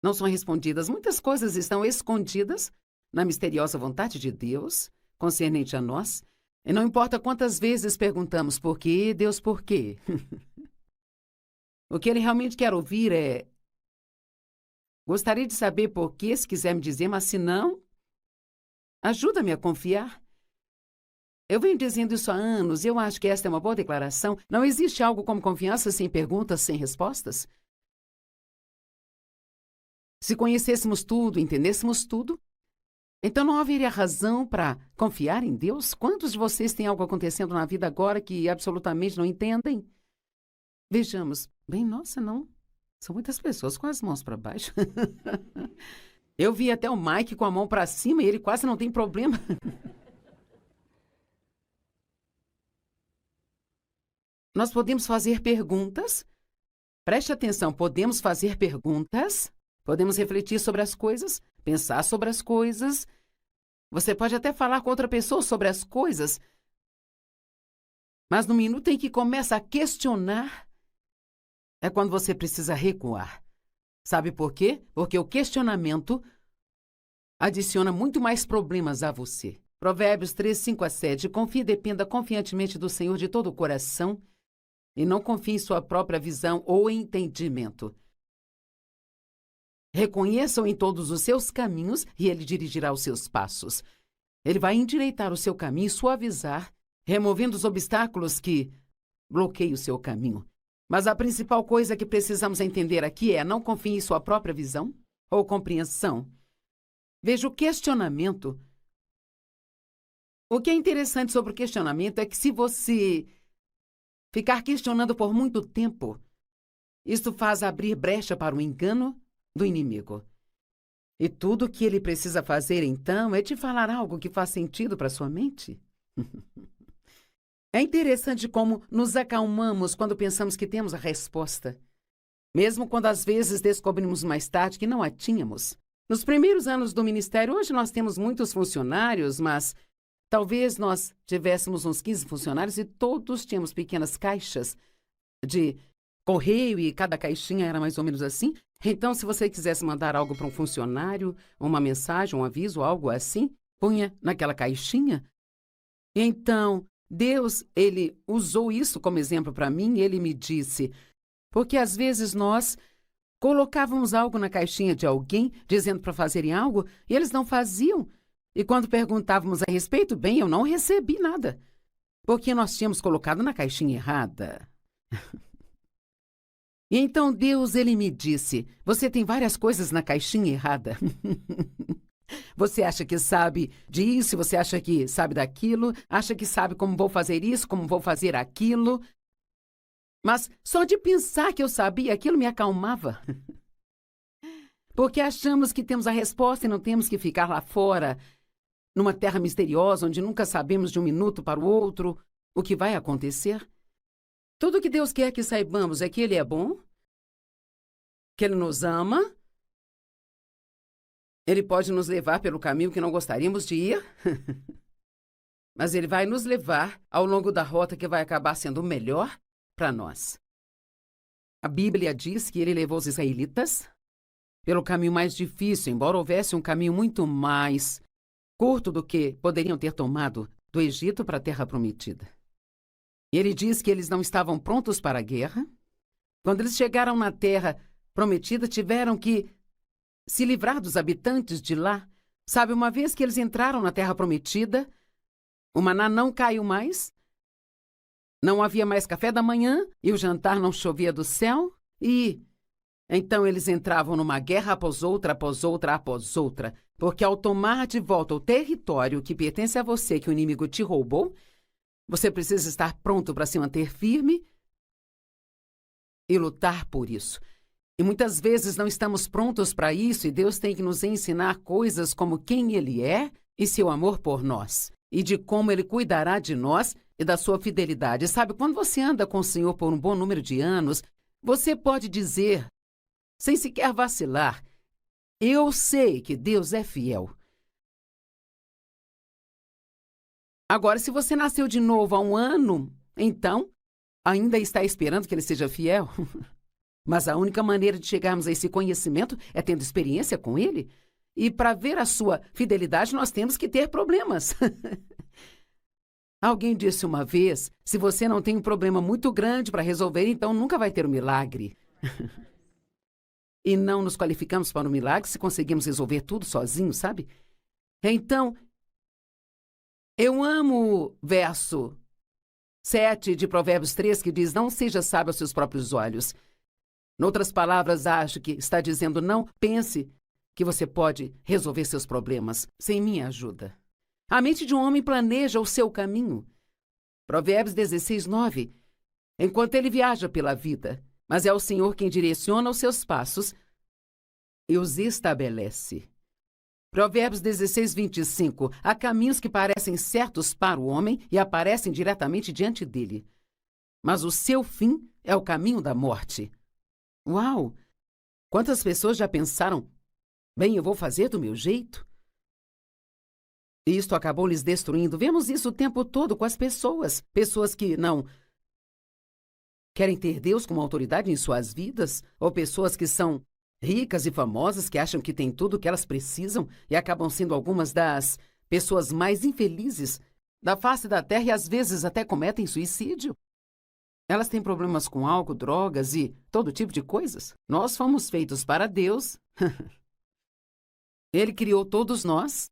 [SPEAKER 1] não são respondidas. Muitas coisas estão escondidas na misteriosa vontade de Deus, concernente a nós. E não importa quantas vezes perguntamos, por quê, Deus, por quê? O que Ele realmente quer ouvir é, gostaria de saber por quê, se quiser me dizer, mas se não, ajuda-me a confiar. Eu venho dizendo isso há anos e eu acho que esta é uma boa declaração. Não existe algo como confiança sem perguntas, sem respostas. Se conhecêssemos tudo, entendêssemos tudo, então não haveria razão para confiar em Deus? Quantos de vocês têm algo acontecendo na vida agora que absolutamente não entendem? Vejamos. Bem, nossa, não. São muitas pessoas com as mãos para baixo. Eu vi até o Mike com a mão para cima e ele quase não tem problema. Nós podemos fazer perguntas. Preste atenção, podemos fazer perguntas. Podemos refletir sobre as coisas, pensar sobre as coisas. Você pode até falar com outra pessoa sobre as coisas. Mas no minuto em que começa a questionar, é quando você precisa recuar. Sabe por quê? Porque o questionamento adiciona muito mais problemas a você. Provérbios 3, 5-7. Confie e dependa confiantemente do Senhor de todo o coração e não confie em sua própria visão ou entendimento. Reconheça-o em todos os seus caminhos e Ele dirigirá os seus passos. Ele vai endireitar o seu caminho e suavizar, removendo os obstáculos que bloqueiam o seu caminho. Mas a principal coisa que precisamos entender aqui é não confie em sua própria visão ou compreensão. Veja o questionamento. O que é interessante sobre o questionamento é que se você ficar questionando por muito tempo, isto faz abrir brecha para o engano do inimigo. E tudo o que ele precisa fazer, então, é te falar algo que faz sentido para sua mente. É interessante como nos acalmamos quando pensamos que temos a resposta, mesmo quando às vezes descobrimos mais tarde que não a tínhamos. Nos primeiros anos do ministério, hoje nós temos muitos funcionários, mas talvez nós tivéssemos uns 15 funcionários e todos tínhamos pequenas caixas de correio e cada caixinha era mais ou menos assim. Então, se você quisesse mandar algo para um funcionário, uma mensagem, um aviso, algo assim, punha naquela caixinha. Então, Deus, Ele usou isso como exemplo para mim e Ele me disse, porque às vezes nós colocávamos algo na caixinha de alguém, dizendo para fazerem algo, e eles não faziam. E quando perguntávamos a respeito, bem, eu não recebi nada, porque nós tínhamos colocado na caixinha errada. E então Deus, Ele me disse, você tem várias coisas na caixinha errada. Você acha que sabe disso, você acha que sabe daquilo, acha que sabe como vou fazer isso, como vou fazer aquilo. Mas só de pensar que eu sabia, aquilo me acalmava. Porque achamos que temos a resposta e não temos que ficar lá fora numa terra misteriosa, onde nunca sabemos de um minuto para o outro o que vai acontecer. Tudo que Deus quer que saibamos é que Ele é bom, que Ele nos ama. Ele pode nos levar pelo caminho que não gostaríamos de ir, mas Ele vai nos levar ao longo da rota que vai acabar sendo melhor para nós. A Bíblia diz que Ele levou os israelitas pelo caminho mais difícil, embora houvesse um caminho muito mais curto do que poderiam ter tomado do Egito para a Terra Prometida. Ele diz que eles não estavam prontos para a guerra. Quando eles chegaram na Terra Prometida, tiveram que se livrar dos habitantes de lá. Sabe, uma vez que eles entraram na Terra Prometida, o maná não caiu mais, não havia mais café da manhã e o jantar não chovia do céu, e então eles entravam numa guerra após outra, após outra, após outra, porque ao tomar de volta o território que pertence a você, que o inimigo te roubou, você precisa estar pronto para se manter firme e lutar por isso. E muitas vezes não estamos prontos para isso, e Deus tem que nos ensinar coisas como quem Ele é e seu amor por nós, e de como Ele cuidará de nós e da sua fidelidade. Sabe, quando você anda com o Senhor por um bom número de anos, você pode dizer, sem sequer vacilar, eu sei que Deus é fiel. Agora, se você nasceu de novo há um ano, então ainda está esperando que Ele seja fiel? Mas a única maneira de chegarmos a esse conhecimento é tendo experiência com Ele. E para ver a sua fidelidade, nós temos que ter problemas. Alguém disse uma vez, se você não tem um problema muito grande para resolver, então nunca vai ter um milagre. E não nos qualificamos para um milagre se conseguimos resolver tudo sozinhos, sabe? Então, eu amo o verso 7 de Provérbios 3, que diz, não seja sábio aos seus próprios olhos. Noutras palavras, acho que está dizendo, não pense que você pode resolver seus problemas sem minha ajuda. A mente de um homem planeja o seu caminho. Provérbios 16, 9. Enquanto ele viaja pela vida, mas é o Senhor quem direciona os seus passos e os estabelece. Provérbios 16, 25. Há caminhos que parecem certos para o homem e aparecem diretamente diante dele. Mas o seu fim é o caminho da morte. Uau! Quantas pessoas já pensaram, bem, eu vou fazer do meu jeito? E isto acabou lhes destruindo. Vemos isso o tempo todo com as pessoas. Pessoas que não querem ter Deus como autoridade em suas vidas, ou pessoas que são ricas e famosas, que acham que têm tudo o que elas precisam e acabam sendo algumas das pessoas mais infelizes da face da Terra e às vezes até cometem suicídio. Elas têm problemas com álcool, drogas e todo tipo de coisas. Nós fomos feitos para Deus. Ele criou todos nós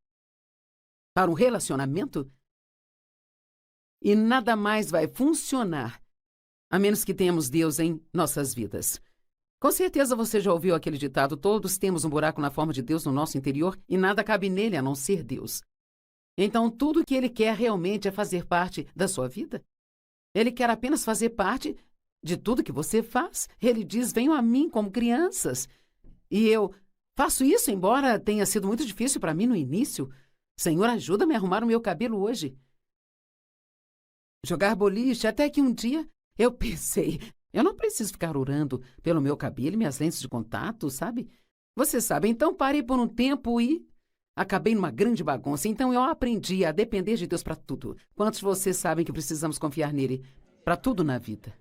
[SPEAKER 1] para um relacionamento e nada mais vai funcionar a menos que tenhamos Deus em nossas vidas. Com certeza você já ouviu aquele ditado, todos temos um buraco na forma de Deus no nosso interior e nada cabe nele a não ser Deus. Então tudo o que Ele quer realmente é fazer parte da sua vida. Ele quer apenas fazer parte de tudo que você faz. Ele diz, venham a mim como crianças. E eu faço isso, embora tenha sido muito difícil para mim no início. Senhor, ajuda-me a arrumar o meu cabelo hoje. Jogar boliche, até que um dia eu pensei, eu não preciso ficar orando pelo meu cabelo e minhas lentes de contato, sabe? Você sabe, então parei por um tempo e acabei numa grande bagunça. Então eu aprendi a depender de Deus para tudo. Quantos de vocês sabem que precisamos confiar nele para tudo na vida?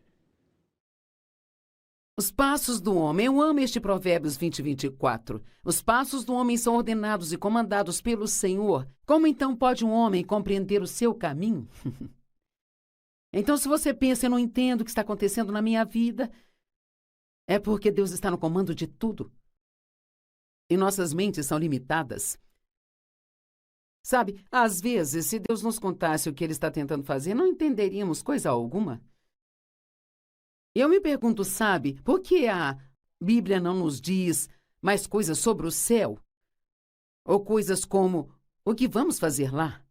[SPEAKER 1] Os passos do homem. Eu amo este Provérbios 20, 24. Os passos do homem são ordenados e comandados pelo Senhor. Como então pode um homem compreender o seu caminho? Então, se você pensa, eu não entendo o que está acontecendo na minha vida, é porque Deus está no comando de tudo. E nossas mentes são limitadas. Sabe, às vezes, se Deus nos contasse o que Ele está tentando fazer, não entenderíamos coisa alguma. Eu me pergunto, sabe, por que a Bíblia não nos diz mais coisas sobre o céu? Ou coisas como, o que vamos fazer lá?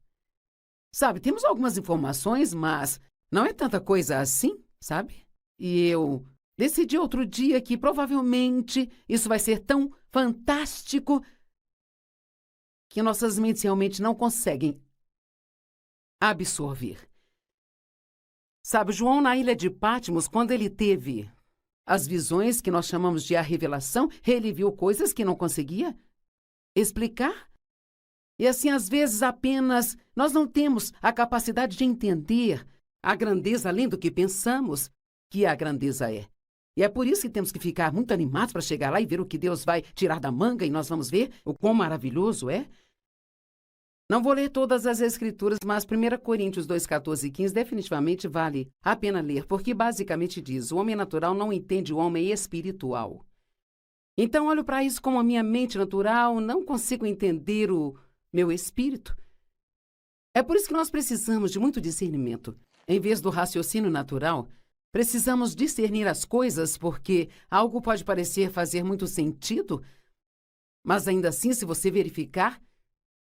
[SPEAKER 1] Sabe, temos algumas informações, mas não é tanta coisa assim, sabe? E eu decidi outro dia que provavelmente isso vai ser tão fantástico que nossas mentes realmente não conseguem absorver. Sabe, João, na ilha de Patmos, quando ele teve as visões que nós chamamos de a revelação, ele viu coisas que não conseguia explicar. E assim, às vezes, apenas nós não temos a capacidade de entender a grandeza além do que pensamos que a grandeza é. E é por isso que temos que ficar muito animados para chegar lá e ver o que Deus vai tirar da manga, e nós vamos ver o quão maravilhoso é. Não vou ler todas as Escrituras, mas 1 Coríntios 2, 14 e 15 definitivamente vale a pena ler, porque basicamente diz: o homem natural não entende o homem espiritual. Então, olho para isso como a minha mente natural, não consigo entender o meu espírito. É por isso que nós precisamos de muito discernimento. Em vez do raciocínio natural, precisamos discernir as coisas, porque algo pode parecer fazer muito sentido, mas ainda assim, se você verificar,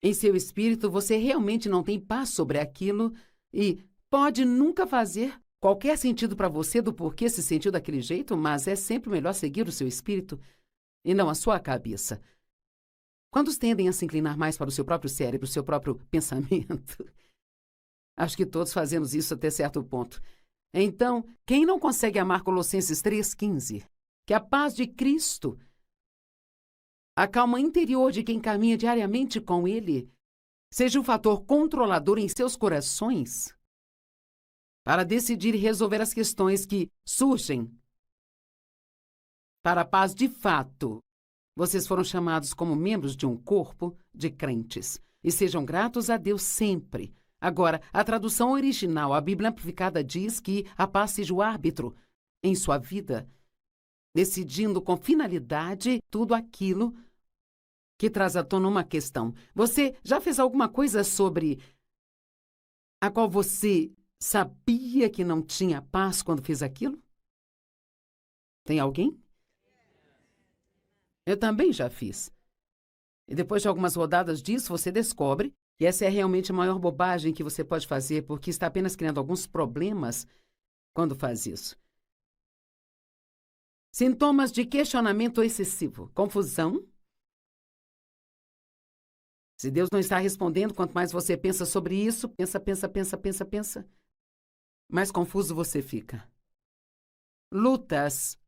[SPEAKER 1] em seu espírito, você realmente não tem paz sobre aquilo e pode nunca fazer qualquer sentido para você do porquê se sentiu daquele jeito, mas é sempre melhor seguir o seu espírito e não a sua cabeça. Quantos tendem a se inclinar mais para o seu próprio cérebro, o seu próprio pensamento? Acho que todos fazemos isso até certo ponto. Então, quem não consegue amar Colossenses 3,15, que a paz de Cristo, a calma interior de quem caminha diariamente com Ele, seja o fator controlador em seus corações para decidir e resolver as questões que surgem. Para a paz de fato, vocês foram chamados como membros de um corpo de crentes. E sejam gratos a Deus sempre. Agora, a tradução original, a Bíblia Amplificada, diz que a paz seja o árbitro em sua vida, decidindo com finalidade tudo aquilo que traz à tona uma questão. Você já fez alguma coisa sobre a qual você sabia que não tinha paz quando fez aquilo? Tem alguém? Eu também já fiz. E depois de algumas rodadas disso, você descobre que essa é realmente a maior bobagem que você pode fazer, porque está apenas criando alguns problemas quando faz isso. Sintomas de questionamento excessivo. Confusão. Se Deus não está respondendo, quanto mais você pensa sobre isso, pensa, mais confuso você fica. Lutas.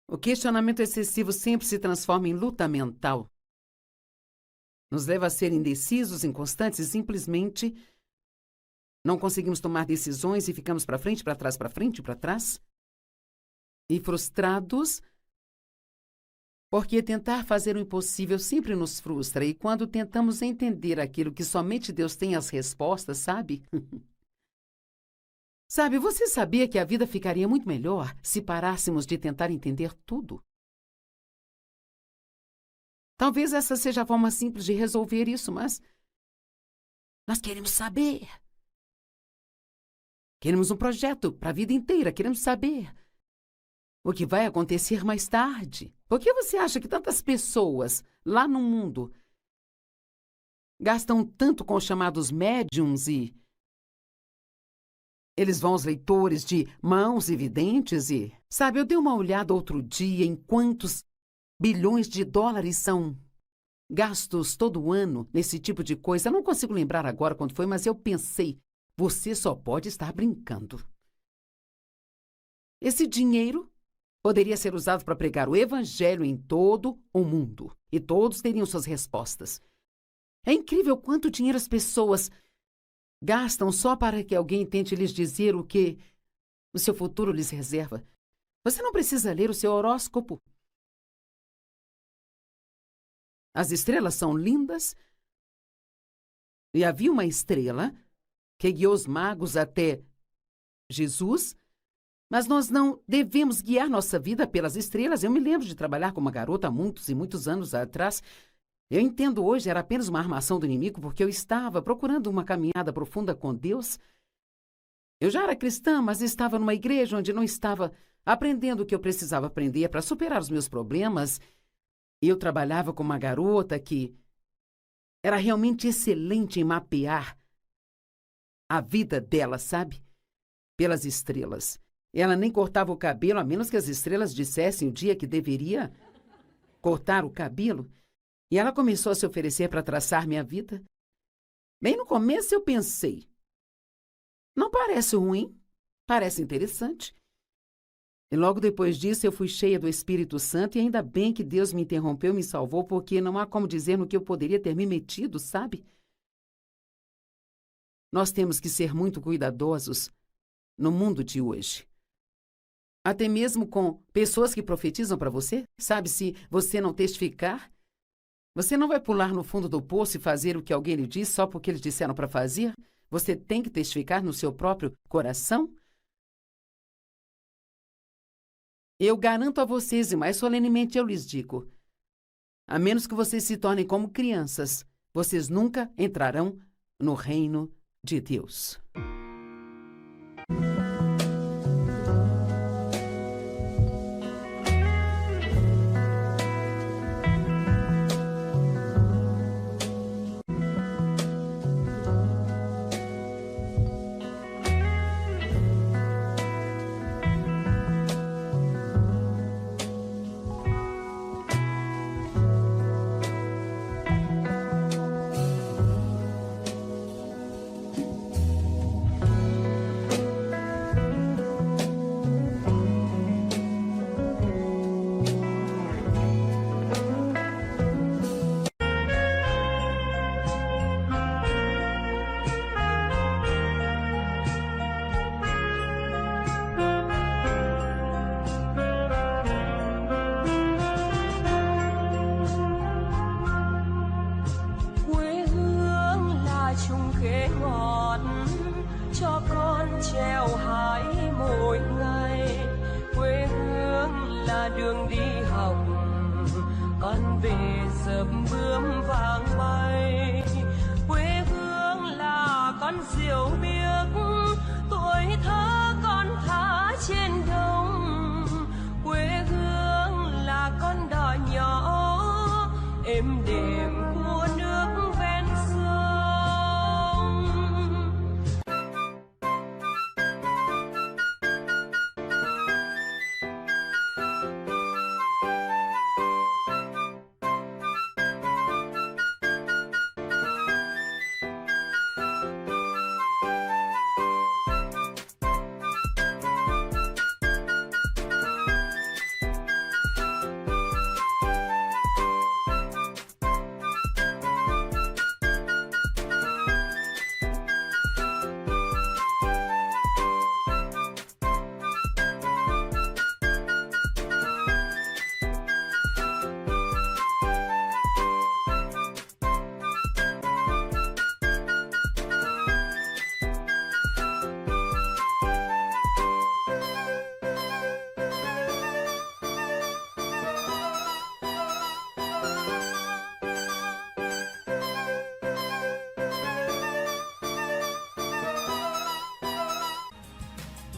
[SPEAKER 1] O questionamento excessivo sempre se transforma em luta mental. Nos leva a ser indecisos, inconstantes e simplesmente não conseguimos tomar decisões e ficamos para frente, para trás, para frente, para trás. E frustrados, porque tentar fazer o impossível sempre nos frustra. E quando tentamos entender aquilo que somente Deus tem as respostas, sabe? Sabe, você sabia que a vida ficaria muito melhor se parássemos de tentar entender tudo? Talvez essa seja a forma simples de resolver isso, mas nós queremos saber. Queremos um projeto para a vida inteira, queremos saber o que vai acontecer mais tarde. Por que você acha que tantas pessoas lá no mundo gastam tanto com os chamados médiums e eles vão aos leitores de mãos e videntes e... Sabe, eu dei uma olhada outro dia em quantos bilhões de dólares são gastos todo ano nesse tipo de coisa. Eu não consigo lembrar agora quando foi, mas eu pensei, você só pode estar brincando. Esse dinheiro poderia ser usado para pregar o evangelho em todo o mundo. E todos teriam suas respostas. É incrível quanto dinheiro as pessoas gastam só para que alguém tente lhes dizer o que o seu futuro lhes reserva. Você não precisa ler o seu horóscopo. As estrelas são lindas. E havia uma estrela que guiou os magos até Jesus. Mas nós não devemos guiar nossa vida pelas estrelas. Eu me lembro de trabalhar com uma garota há muitos e muitos anos atrás. Eu entendo hoje, era apenas uma armação do inimigo, porque eu estava procurando uma caminhada profunda com Deus. Eu já era cristã, mas estava numa igreja onde não estava aprendendo o que eu precisava aprender para superar os meus problemas. E eu trabalhava com uma garota que era realmente excelente em mapear a vida dela, sabe? Pelas estrelas. Ela nem cortava o cabelo, a menos que as estrelas dissessem o dia que deveria cortar o cabelo. E ela começou a se oferecer para traçar minha vida. Bem no começo eu pensei, não parece ruim, parece interessante. E logo depois disso eu fui cheia do Espírito Santo e ainda bem que Deus me interrompeu e me salvou, porque não há como dizer no que eu poderia ter me metido, sabe? Nós temos que ser muito cuidadosos no mundo de hoje. Até mesmo com pessoas que profetizam para você, sabe, se você não testificar, você não vai pular no fundo do poço e fazer o que alguém lhe diz só porque eles disseram para fazer. Você tem que testificar no seu próprio coração. Eu garanto a vocês, e mais solenemente eu lhes digo, a menos que vocês se tornem como crianças, vocês nunca entrarão no reino de Deus.
[SPEAKER 2] Đường đi học con về sớm bướm vàng bay, quê hương là con diều biếc, tuổi thơ con thả trên đồng, quê hương là con đò nhỏ êm đềm của nước ven sông.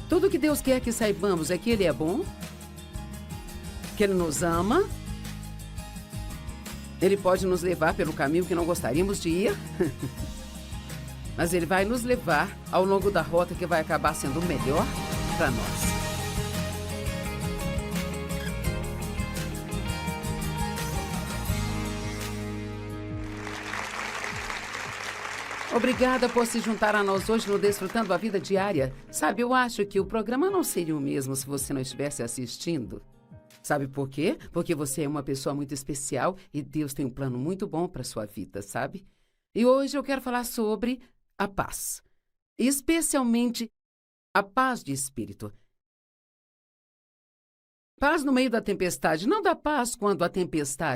[SPEAKER 1] Tudo que Deus quer que saibamos é que Ele é bom, que Ele nos ama, Ele pode nos levar pelo caminho que não gostaríamos de ir, mas Ele vai nos levar ao longo da rota que vai acabar sendo o melhor para nós. Obrigada por se juntar a nós hoje no Desfrutando a Vida Diária. Sabe, eu acho que o programa não seria o mesmo se você não estivesse assistindo. Sabe por quê? Porque você é uma pessoa muito especial e Deus tem um plano muito bom para a sua vida, sabe? E hoje eu quero falar sobre a paz. Especialmente a paz de espírito. Paz no meio da tempestade. Não dá paz quando a tempestade